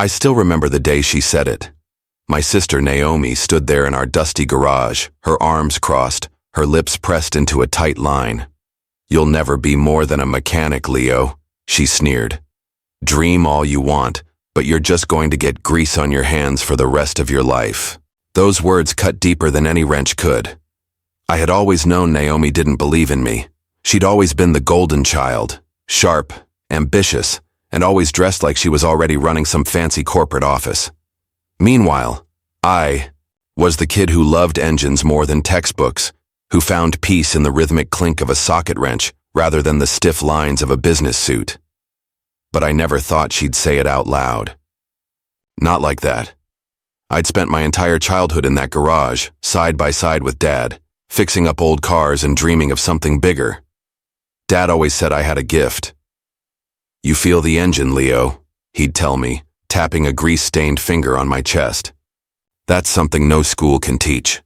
I still remember the day she said it. My sister Naomi stood there in our dusty garage, her arms crossed, her lips pressed into a tight line. "You'll never be more than a mechanic, Leo," she sneered. "Dream all you want, but you're just going to get grease on your hands for the rest of your life." Those words cut deeper than any wrench could. I had always known Naomi didn't believe in me. She'd always been the golden child, sharp, ambitious, and always dressed like she was already running some fancy corporate office. Meanwhile, I was the kid who loved engines more than textbooks, who found peace in the rhythmic clink of a socket wrench rather than the stiff lines of a business suit. But I never thought she'd say it out loud. Not like that. I'd spent my entire childhood in that garage, side by side with Dad, fixing up old cars and dreaming of something bigger. Dad always said I had a gift. "You feel the engine, Leo," he'd tell me, tapping a grease-stained finger on my chest. "That's something no school can teach."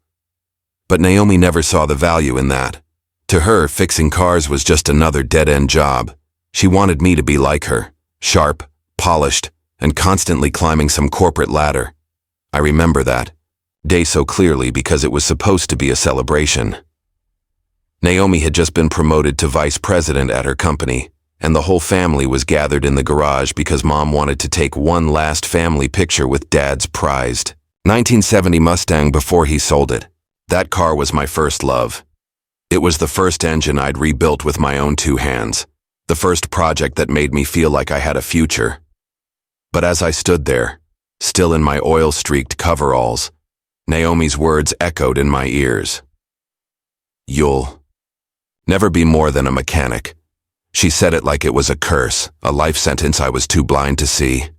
But Naomi never saw the value in that. To her, fixing cars was just another dead-end job. She wanted me to be like her, sharp, polished, and constantly climbing some corporate ladder. I remember that day so clearly because it was supposed to be a celebration. Naomi had just been promoted to vice president at her company, and the whole family was gathered in the garage because Mom wanted to take one last family picture with Dad's prized 1970 Mustang before he sold it. That car was my first love. It was the first engine I'd rebuilt with my own two hands, the first project that made me feel like I had a future. But as I stood there, still in my oil-streaked coveralls, Naomi's words echoed in my ears. "You'll never be more than a mechanic." She said it like it was a curse, a life sentence I was too blind to see.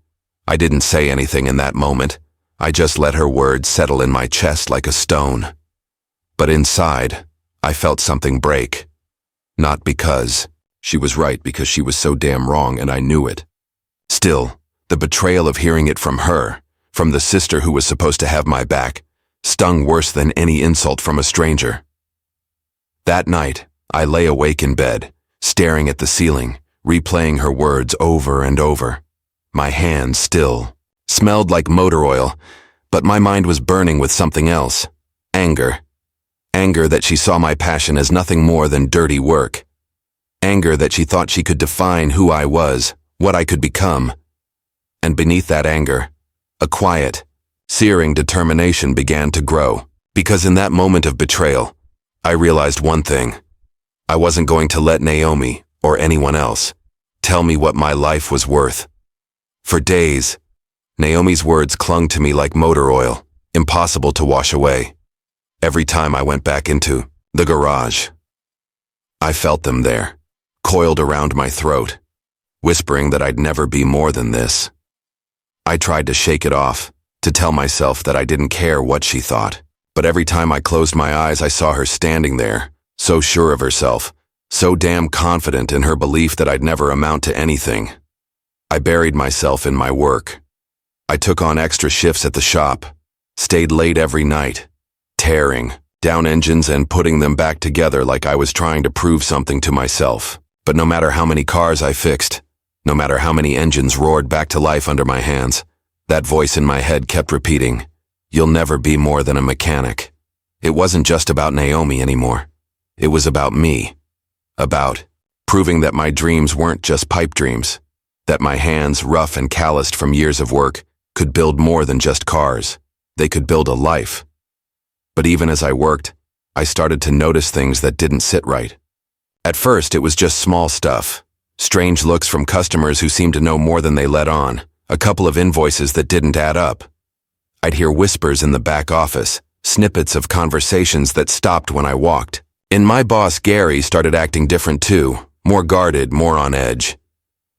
I didn't say anything in that moment. I just let her words settle in my chest like a stone. But inside, I felt something break. Not because she was right, because she was so damn wrong and I knew it. Still, the betrayal of hearing it from her, from the sister who was supposed to have my back, stung worse than any insult from a stranger. That night, I lay awake in bed, staring at the ceiling, replaying her words over and over. My hands still smelled like motor oil, but my mind was burning with something else. Anger. Anger that she saw my passion as nothing more than dirty work. Anger that she thought she could define who I was, what I could become. And beneath that anger, a quiet, searing determination began to grow. Because in that moment of betrayal, I realized one thing. I wasn't going to let Naomi, or anyone else, tell me what my life was worth. For days, Naomi's words clung to me like motor oil, impossible to wash away. Every time I went back into the garage, I felt them there, coiled around my throat, whispering that I'd never be more than this. I tried to shake it off, to tell myself that I didn't care what she thought. But every time I closed my eyes, I saw her standing there, so sure of herself, so damn confident in her belief that I'd never amount to anything. I buried myself in my work. I took on extra shifts at the shop, stayed late every night, tearing down engines and putting them back together like I was trying to prove something to myself. But no matter how many cars I fixed, no matter how many engines roared back to life under my hands, that voice in my head kept repeating, "You'll never be more than a mechanic." It wasn't just about Naomi anymore. It was about me. About proving that my dreams weren't just pipe dreams, that my hands, rough and calloused from years of work, could build more than just cars. They could build a life. But even as I worked, I started to notice things that didn't sit right. At first, it was just small stuff. Strange looks from customers who seemed to know more than they let on. A couple of invoices that didn't add up. I'd hear whispers in the back office, snippets of conversations that stopped when I walked. And my boss, Gary, started acting different too, more guarded, more on edge.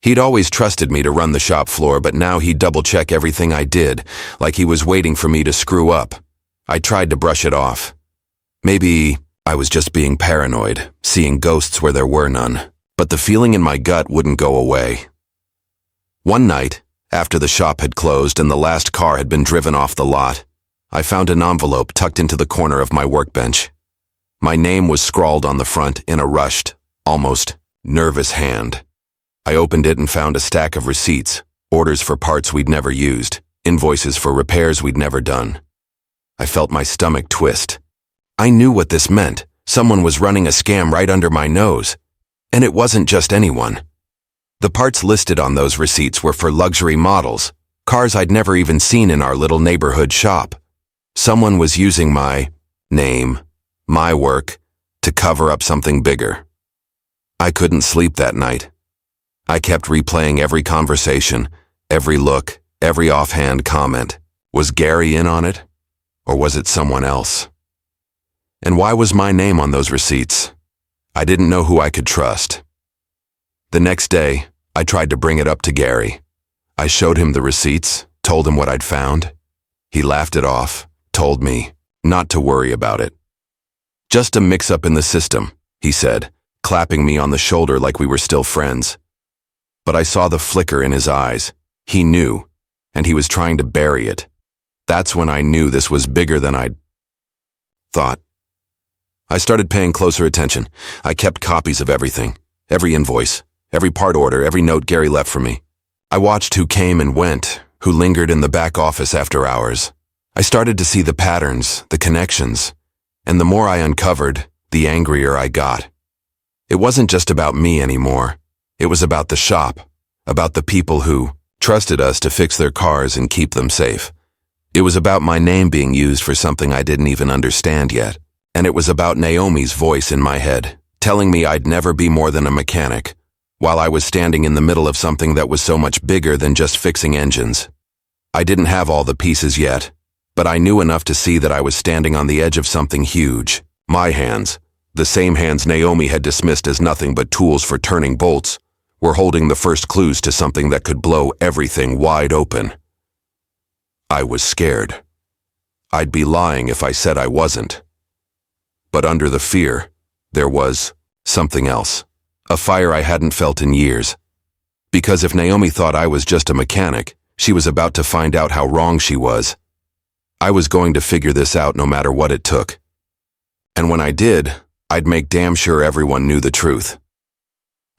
He'd always trusted me to run the shop floor, but now he'd double-check everything I did, like he was waiting for me to screw up. I tried to brush it off. Maybe I was just being paranoid, seeing ghosts where there were none. But the feeling in my gut wouldn't go away. One night, after the shop had closed and the last car had been driven off the lot, I found an envelope tucked into the corner of my workbench. My name was scrawled on the front in a rushed, almost nervous hand. I opened it and found a stack of receipts, Orders for parts we'd never used, invoices for repairs we'd never done. I felt my stomach twist. I knew what this meant. Someone was running a scam right under my nose. And it wasn't just anyone. The parts listed on those receipts were for luxury models, cars I'd never even seen in our little neighborhood shop. Someone was using my name, my work, to cover up something bigger. I couldn't sleep that night. I kept replaying every conversation, every look, every offhand comment. Was Gary in on it? Or was it someone else? And why was my name on those receipts? I didn't know who I could trust. The next day, I tried to bring it up to Gary. I showed him the receipts, told him what I'd found. He laughed it off, told me not to worry about it. Just a mix-up in the system, he said, clapping me on the shoulder like we were still friends. But I saw the flicker in his eyes. He knew, and he was trying to bury it. That's when I knew this was bigger than I'd thought. I started paying closer attention. I kept copies of everything, every invoice, every part order, every note Gary left for me. I watched who came and went, who lingered in the back office after hours. I started to see the patterns, the connections, and the more I uncovered, the angrier I got. It wasn't just about me anymore. It was about the shop, about the people who trusted us to fix their cars and keep them safe. It was about my name being used for something I didn't even understand yet. And it was about Naomi's voice in my head, telling me I'd never be more than a mechanic, while I was standing in the middle of something that was so much bigger than just fixing engines. I didn't have all the pieces yet, but I knew enough to see that I was standing on the edge of something huge. My hands, the same hands Naomi had dismissed as nothing but tools for turning bolts, were holding the first clues to something that could blow everything wide open. I was scared. I'd be lying if I said I wasn't. But under the fear, there was something else, a fire I hadn't felt in years. Because if Naomi thought I was just a mechanic, she was about to find out how wrong she was. I was going to figure this out no matter what it took. And when I did, I'd make damn sure everyone knew the truth.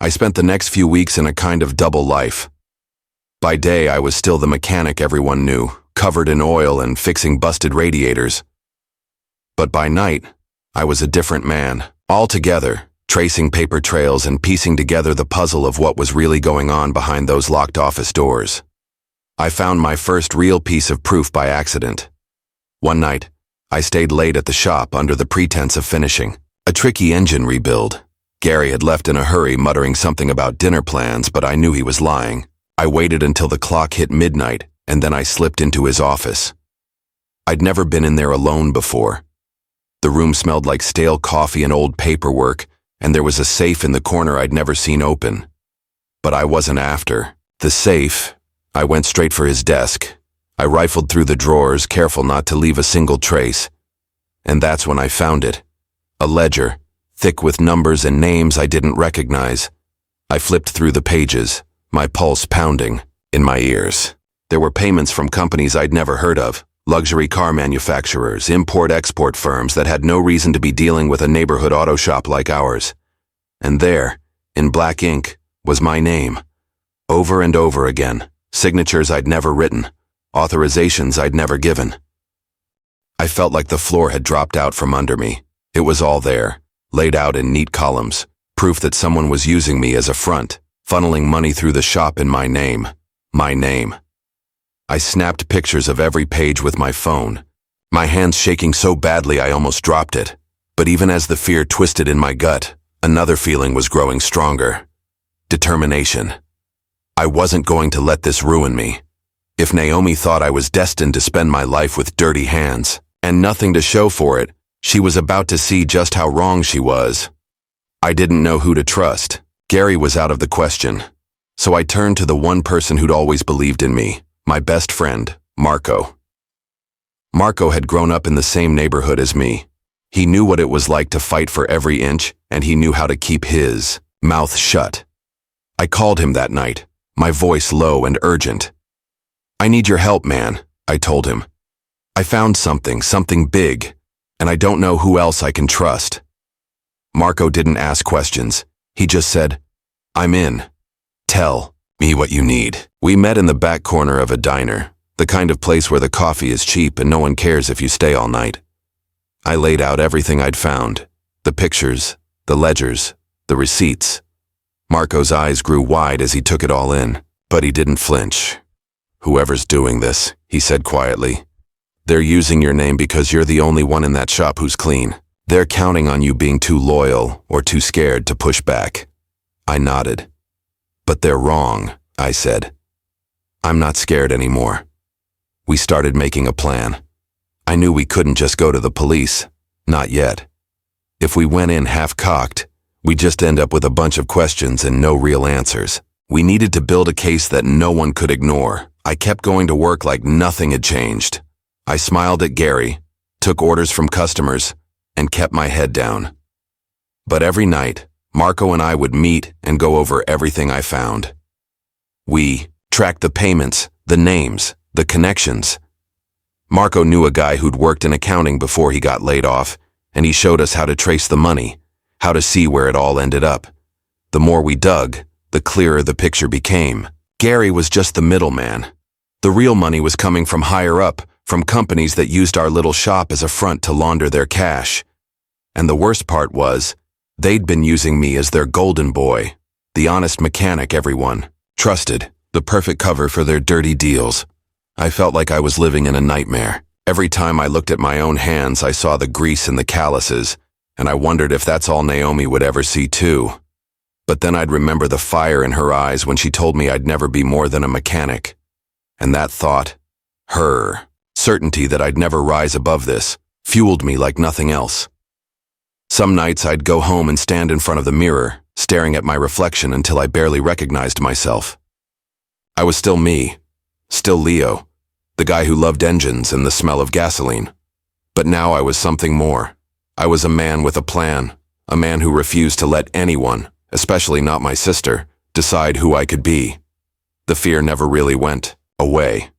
I spent the next few weeks in a kind of double life. By day, I was still the mechanic everyone knew, covered in oil and fixing busted radiators. But by night, I was a different man, altogether, tracing paper trails and piecing together the puzzle of what was really going on behind those locked office doors. I found my first real piece of proof by accident. One night, I stayed late at the shop under the pretense of finishing a tricky engine rebuild. Gary had left in a hurry, muttering something about dinner plans, but I knew he was lying. I waited until the clock hit midnight, and then I slipped into his office. I'd never been in there alone before. The room smelled like stale coffee and old paperwork, and there was a safe in the corner I'd never seen open. But I wasn't after the safe. I went straight for his desk. I rifled through the drawers, careful not to leave a single trace. And that's when I found it. A ledger, thick with numbers and names I didn't recognize. I flipped through the pages, my pulse pounding in my ears. There were payments from companies I'd never heard of. Luxury car manufacturers, import-export firms that had no reason to be dealing with a neighborhood auto shop like ours. And there, in black ink, was my name. Over and over again, signatures I'd never written, authorizations I'd never given. I felt like the floor had dropped out from under me. It was all there, laid out in neat columns, proof that someone was using me as a front, funneling money through the shop in my name. My name. I snapped pictures of every page with my phone, my hands shaking so badly I almost dropped it. But even as the fear twisted in my gut, another feeling was growing stronger. Determination. I wasn't going to let this ruin me. If Naomi thought I was destined to spend my life with dirty hands, and nothing to show for it, she was about to see just how wrong she was. I didn't know who to trust. Gary was out of the question. So I turned to the one person who'd always believed in me. My best friend, Marco. Marco had grown up in the same neighborhood as me. He knew what it was like to fight for every inch, and he knew how to keep his mouth shut. I called him that night, my voice low and urgent. "I need your help, man," I told him. "I found something big, and I don't know who else I can trust." Marco didn't ask questions. He just said, "I'm in. Tell Me what you need. We met in the back corner of a diner, the kind of place where the coffee is cheap and no one cares if you stay all night. I laid out everything I'd found, the pictures, the ledgers, the receipts. Marco's eyes grew wide as he took it all in, but he didn't flinch. Whoever's doing this, he said quietly. They're using your name because you're the only one in that shop who's clean. They're counting on you being too loyal or too scared to push back. I nodded. But they're wrong, I said. I'm not scared anymore. We started making a plan. I knew we couldn't just go to the police. Not yet. If we went in half-cocked, we'd just end up with a bunch of questions and no real answers. We needed to build a case that no one could ignore. I kept going to work like nothing had changed. I smiled at Gary, took orders from customers, and kept my head down. But every night, Marco and I would meet and go over everything I found. We tracked the payments, the names, the connections. Marco knew a guy who'd worked in accounting before he got laid off, and he showed us how to trace the money, how to see where it all ended up. The more we dug, the clearer the picture became. Gary was just the middleman. The real money was coming from higher up, from companies that used our little shop as a front to launder their cash. And the worst part was, they'd been using me as their golden boy, the honest mechanic everyone trusted, the perfect cover for their dirty deals. I felt like I was living in a nightmare. Every time I looked at my own hands, I saw the grease and the calluses, and I wondered if that's all Naomi would ever see too. But then I'd remember the fire in her eyes when she told me I'd never be more than a mechanic. And that thought, her certainty that I'd never rise above this, fueled me like nothing else. Some nights I'd go home and stand in front of the mirror, staring at my reflection until I barely recognized myself. I was still me, still Leo, the guy who loved engines and the smell of gasoline. But now I was something more. I was a man with a plan, a man who refused to let anyone, especially not my sister, decide who I could be. The fear never really went away.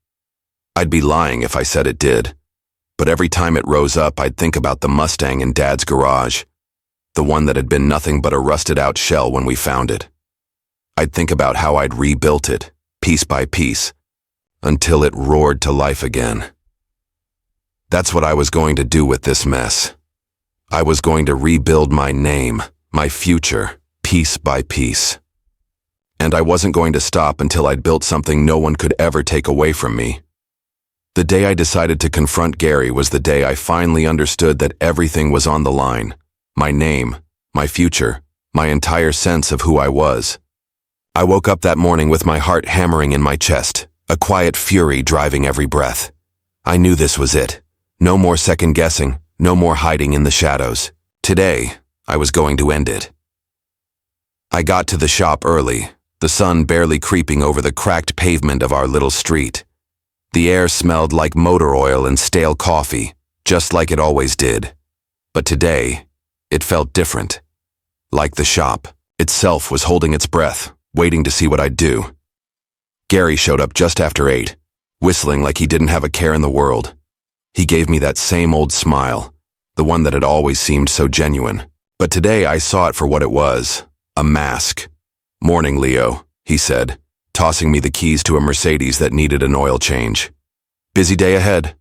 I'd be lying if I said it did. But every time it rose up, I'd think about the Mustang in Dad's garage, the one that had been nothing but a rusted-out shell when we found it. I'd think about how I'd rebuilt it, piece by piece, until it roared to life again. That's what I was going to do with this mess. I was going to rebuild my name, my future, piece by piece. And I wasn't going to stop until I'd built something no one could ever take away from me. The day I decided to confront Gary was the day I finally understood that everything was on the line. My name, my future, my entire sense of who I was. I woke up that morning with my heart hammering in my chest, a quiet fury driving every breath. I knew this was it. No more second guessing, no more hiding in the shadows. Today, I was going to end it. I got to the shop early, the sun barely creeping over the cracked pavement of our little street. The air smelled like motor oil and stale coffee, just like it always did. But today, it felt different. Like the shop itself was holding its breath, waiting to see what I'd do. Gary showed up just after 8, whistling like he didn't have a care in the world. He gave me that same old smile, the one that had always seemed so genuine. But today I saw it for what it was, a mask. "Morning, Leo," he said, tossing me the keys to a Mercedes that needed an oil change. "Busy day ahead?"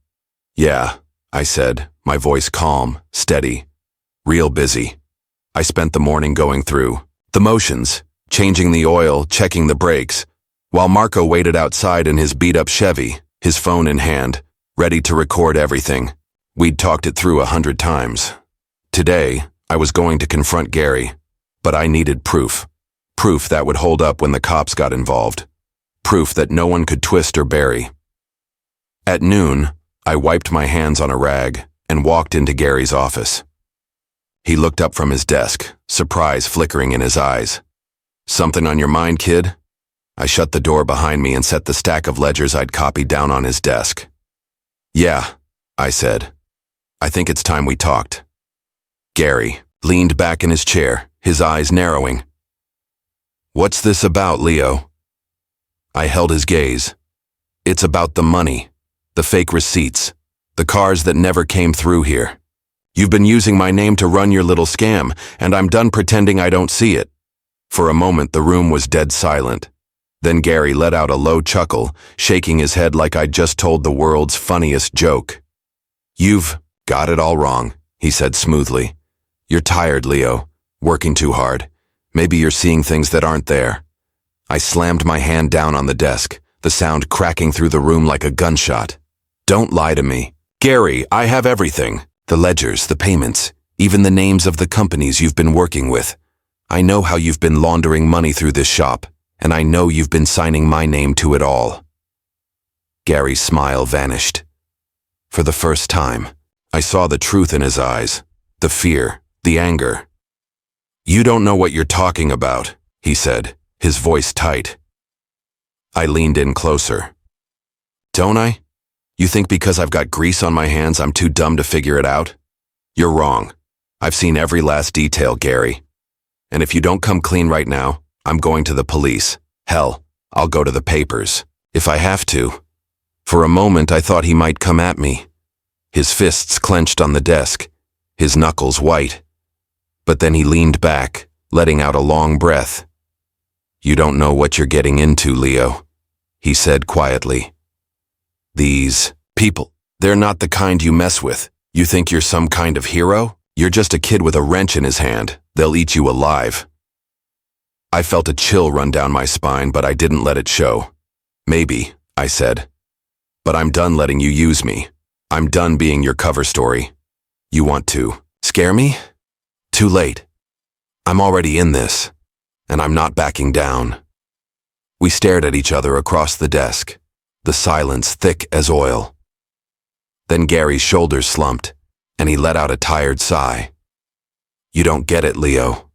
"Yeah," I said, my voice calm, steady. "Real busy." I spent the morning going through the motions, changing the oil, checking the brakes, while Marco waited outside in his beat-up Chevy, his phone in hand, ready to record everything. We'd talked it through 100 times. Today, I was going to confront Gary, but I needed proof. Proof that would hold up when the cops got involved. Proof that no one could twist or bury. At noon, I wiped my hands on a rag and walked into Gary's office. He looked up from his desk, surprise flickering in his eyes. "Something on your mind, kid?" I shut the door behind me and set the stack of ledgers I'd copied down on his desk. "Yeah," I said. "I think it's time we talked." Gary leaned back in his chair, his eyes narrowing. "What's this about, Leo?" I held his gaze. "It's about the money, the fake receipts, the cars that never came through here. You've been using my name to run your little scam, and I'm done pretending I don't see it." For a moment, the room was dead silent. Then Gary let out a low chuckle, shaking his head like I'd just told the world's funniest joke. "You've got it all wrong," he said smoothly. "You're tired, Leo. Working too hard. Maybe you're seeing things that aren't there." I slammed my hand down on the desk, the sound cracking through the room like a gunshot. "Don't lie to me. Gary, I have everything. The ledgers, the payments, even the names of the companies you've been working with. I know how you've been laundering money through this shop, and I know you've been signing my name to it all." Gary's smile vanished. For the first time, I saw the truth in his eyes, the fear, the anger. "You don't know what you're talking about," he said, his voice tight. I leaned in closer. "Don't I? You think because I've got grease on my hands I'm too dumb to figure it out? You're wrong. I've seen every last detail, Gary. And if you don't come clean right now, I'm going to the police. Hell, I'll go to the papers, if I have to." For a moment I thought he might come at me. His fists clenched on the desk, his knuckles white. But then he leaned back, letting out a long breath. "You don't know what you're getting into, Leo," he said quietly. "These people, they're not the kind you mess with. You think you're some kind of hero? You're just a kid with a wrench in his hand. They'll eat you alive." I felt a chill run down my spine, but I didn't let it show. "Maybe," I said. "But I'm done letting you use me. I'm done being your cover story. You want to scare me? Too late. I'm already in this, and I'm not backing down." We stared at each other across the desk, the silence thick as oil. Then Gary's shoulders slumped, and he let out a tired sigh. "You don't get it, Leo.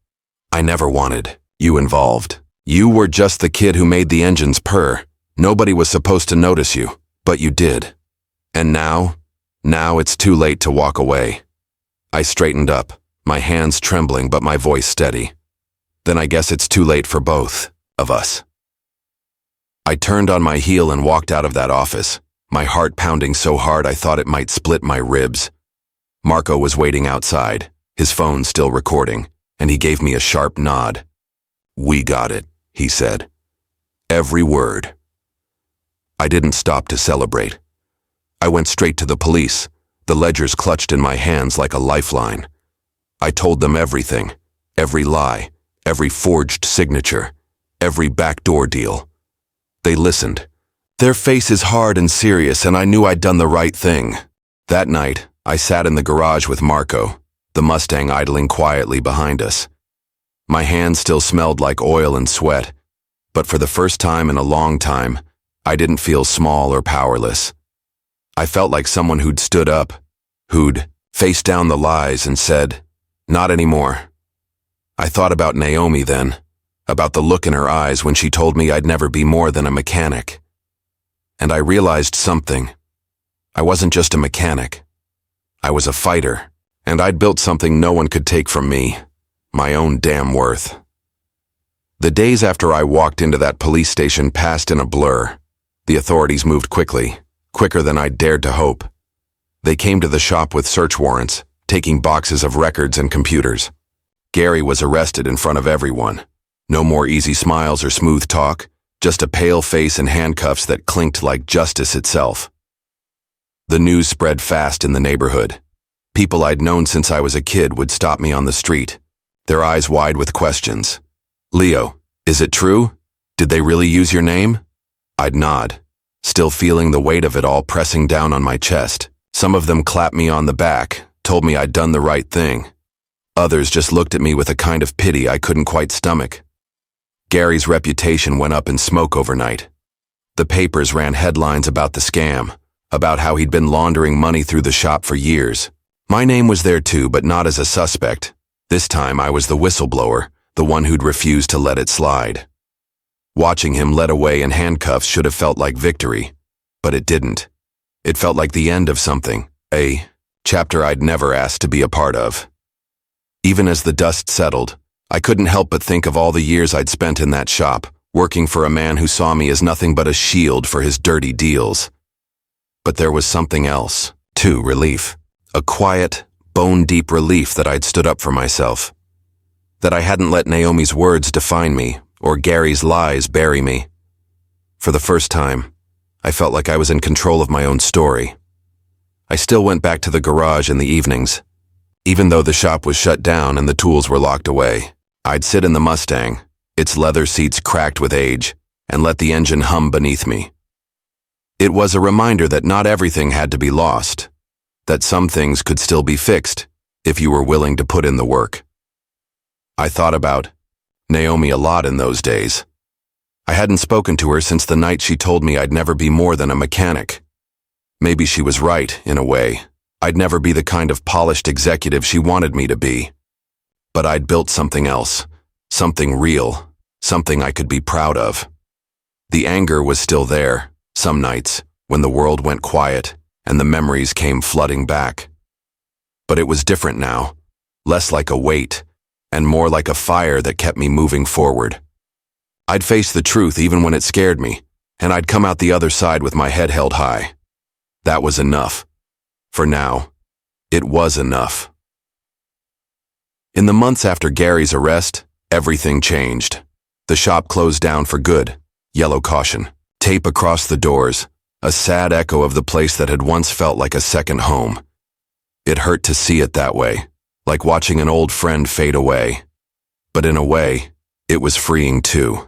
I never wanted you involved. You were just the kid who made the engines purr. Nobody was supposed to notice you, but you did. And now it's too late to walk away." I straightened up, my hands trembling but my voice steady. "Then I guess it's too late for both of us." I turned on my heel and walked out of that office, my heart pounding so hard I thought it might split my ribs. Marco was waiting outside, his phone still recording, and he gave me a sharp nod. "We got it," he said. "Every word." I didn't stop to celebrate. I went straight to the police, the ledgers clutched in my hands like a lifeline. I told them everything, every lie, every forged signature, every backdoor deal. They listened. Their faces hard and serious, and I knew I'd done the right thing. That night, I sat in the garage with Marco, the Mustang idling quietly behind us. My hands still smelled like oil and sweat, but for the first time in a long time, I didn't feel small or powerless. I felt like someone who'd stood up, who'd faced down the lies and said, "Not anymore." I thought about Naomi then, about the look in her eyes when she told me I'd never be more than a mechanic. And I realized something. I wasn't just a mechanic. I was a fighter, and I'd built something no one could take from me, my own damn worth. The days after I walked into that police station passed in a blur. The authorities moved quickly, quicker than I'd dared to hope. They came to the shop with search warrants, taking boxes of records and computers. Gary was arrested in front of everyone. No more easy smiles or smooth talk, just a pale face and handcuffs that clinked like justice itself. The news spread fast in the neighborhood. People I'd known since I was a kid would stop me on the street, their eyes wide with questions. "Leo, is it true? Did they really use your name?" I'd nod, still feeling the weight of it all pressing down on my chest. Some of them clapped me on the back, told me I'd done the right thing. Others just looked at me with a kind of pity I couldn't quite stomach. Gary's reputation went up in smoke overnight. The papers ran headlines about the scam, about how he'd been laundering money through the shop for years. My name was there too, but not as a suspect. This time I was the whistleblower, the one who'd refused to let it slide. Watching him led away in handcuffs should have felt like victory, but it didn't. It felt like the end of something, a chapter I'd never asked to be a part of. Even as the dust settled, I couldn't help but think of all the years I'd spent in that shop, working for a man who saw me as nothing but a shield for his dirty deals. But there was something else, too, relief. A quiet, bone-deep relief that I'd stood up for myself. That I hadn't let Naomi's words define me, or Gary's lies bury me. For the first time, I felt like I was in control of my own story. I still went back to the garage in the evenings. Even though the shop was shut down and the tools were locked away, I'd sit in the Mustang, its leather seats cracked with age, and let the engine hum beneath me. It was a reminder that not everything had to be lost, that some things could still be fixed if you were willing to put in the work. I thought about Naomi a lot in those days. I hadn't spoken to her since the night she told me I'd never be more than a mechanic. Maybe she was right, in a way. I'd never be the kind of polished executive she wanted me to be. But I'd built something else, something real, something I could be proud of. The anger was still there, some nights, when the world went quiet and the memories came flooding back. But it was different now, less like a weight, and more like a fire that kept me moving forward. I'd face the truth even when it scared me, and I'd come out the other side with my head held high. That was enough. For now, it was enough. In the months after Gary's arrest, everything changed. The shop closed down for good. Yellow caution. Tape across the doors. A sad echo of the place that had once felt like a second home. It hurt to see it that way, like watching an old friend fade away. But in a way, it was freeing too.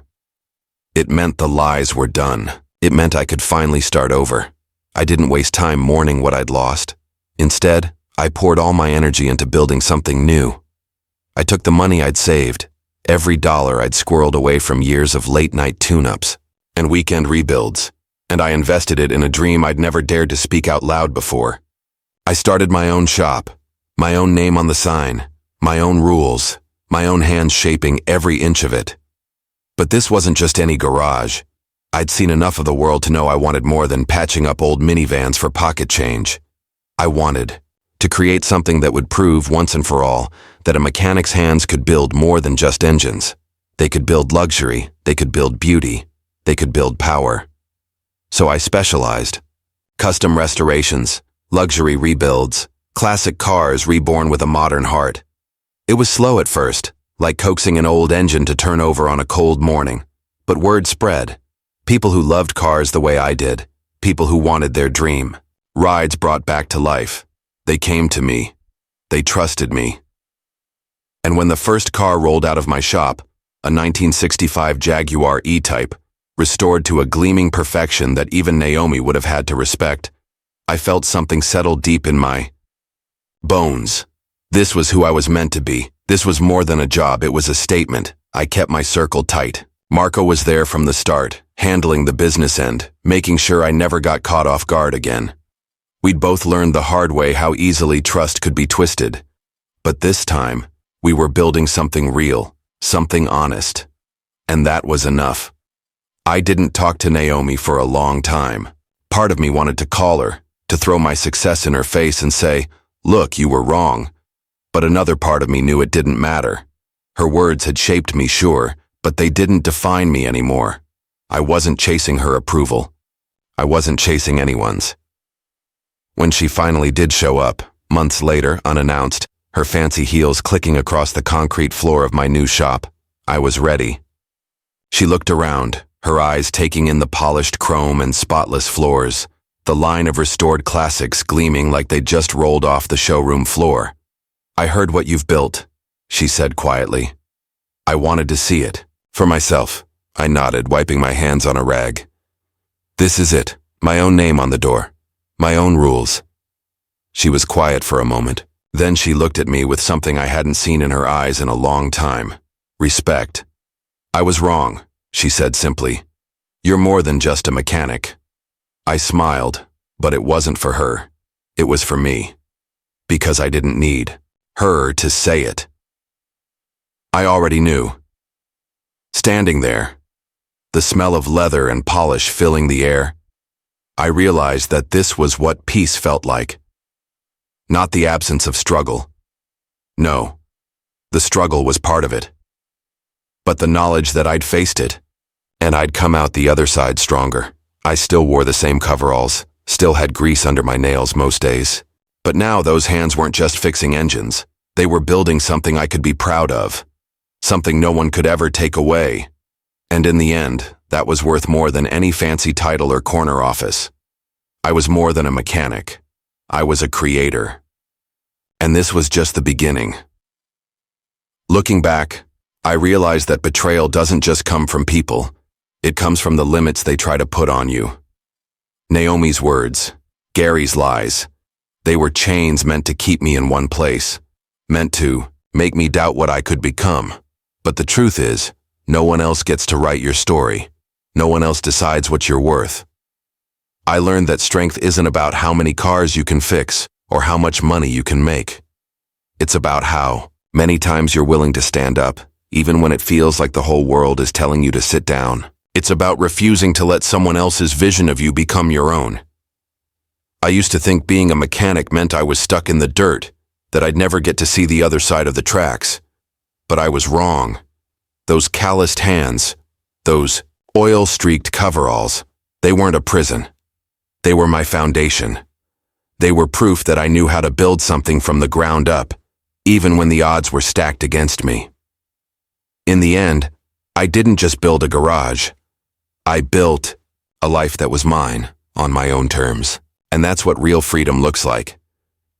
It meant the lies were done. It meant I could finally start over. I didn't waste time mourning what I'd lost. Instead, I poured all my energy into building something new. I took the money I'd saved, every dollar I'd squirreled away from years of late-night tune-ups and weekend rebuilds, and I invested it in a dream I'd never dared to speak out loud before. I started my own shop, my own name on the sign, my own rules, my own hands shaping every inch of it. But this wasn't just any garage. I'd seen enough of the world to know I wanted more than patching up old minivans for pocket change. I wanted to create something that would prove once and for all that a mechanic's hands could build more than just engines. They could build luxury, they could build beauty, they could build power. So I specialized. Custom restorations, luxury rebuilds, classic cars reborn with a modern heart. It was slow at first, like coaxing an old engine to turn over on a cold morning. But word spread. People who loved cars the way I did, people who wanted their dream. Rides brought back to life. They came to me. They trusted me. And when the first car rolled out of my shop, a 1965 Jaguar E-Type, restored to a gleaming perfection that even Naomi would have had to respect, I felt something settle deep in my bones. This was who I was meant to be. This was more than a job, it was a statement. I kept my circle tight. Marco was there from the start, handling the business end, making sure I never got caught off guard again. We'd both learned the hard way how easily trust could be twisted. But this time, we were building something real, something honest. And that was enough. I didn't talk to Naomi for a long time. Part of me wanted to call her, to throw my success in her face and say, "Look, you were wrong." But another part of me knew it didn't matter. Her words had shaped me, sure, but they didn't define me anymore. I wasn't chasing her approval. I wasn't chasing anyone's. When she finally did show up, months later, unannounced, her fancy heels clicking across the concrete floor of my new shop, I was ready. She looked around, her eyes taking in the polished chrome and spotless floors, the line of restored classics gleaming like they'd just rolled off the showroom floor. "I heard what you've built," she said quietly. "I wanted to see it. For myself," I nodded, wiping my hands on a rag. "This is it, my own name on the door, my own rules." She was quiet for a moment. Then she looked at me with something I hadn't seen in her eyes in a long time. Respect. "I was wrong," she said simply. "You're more than just a mechanic." I smiled, but it wasn't for her. It was for me. Because I didn't need her to say it. I already knew. Standing there, the smell of leather and polish filling the air, I realized that this was what peace felt like. Not the absence of struggle. No, the struggle was part of it. But the knowledge that I'd faced it, and I'd come out the other side stronger. I still wore the same coveralls, still had grease under my nails most days. But now those hands weren't just fixing engines. They were building something I could be proud of. Something no one could ever take away. And in the end, that was worth more than any fancy title or corner office. I was more than a mechanic. I was a creator. And this was just the beginning. Looking back, I realized that betrayal doesn't just come from people. It comes from the limits they try to put on you. Naomi's words, Gary's lies, they were chains meant to keep me in one place, meant to make me doubt what I could become. But the truth is, no one else gets to write your story. No one else decides what you're worth. I learned that strength isn't about how many cars you can fix or how much money you can make. It's about how many times you're willing to stand up, even when it feels like the whole world is telling you to sit down. It's about refusing to let someone else's vision of you become your own. I used to think being a mechanic meant I was stuck in the dirt, that I'd never get to see the other side of the tracks. But I was wrong. Those calloused hands, those oil-streaked coveralls, they weren't a prison. They were my foundation. They were proof that I knew how to build something from the ground up, even when the odds were stacked against me. In the end, I didn't just build a garage. I built a life that was mine, on my own terms. And that's what real freedom looks like.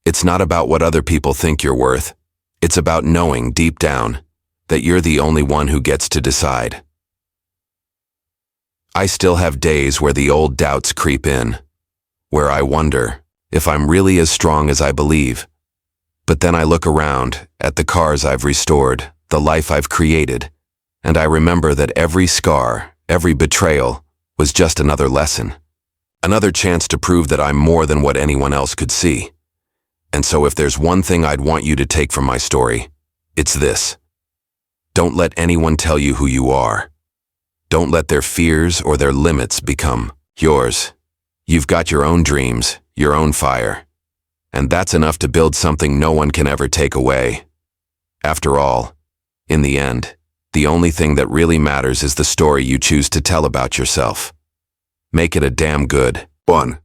It's not about what other people think you're worth. It's about knowing deep down that you're the only one who gets to decide. I still have days where the old doubts creep in, where I wonder if I'm really as strong as I believe. But then I look around at the cars I've restored, the life I've created, and I remember that every scar, every betrayal, was just another lesson. Another chance to prove that I'm more than what anyone else could see. And so if there's one thing I'd want you to take from my story, it's this. Don't let anyone tell you who you are. Don't let their fears or their limits become yours. You've got your own dreams, your own fire. And that's enough to build something no one can ever take away. After all, in the end, the only thing that really matters is the story you choose to tell about yourself. Make it a damn good one.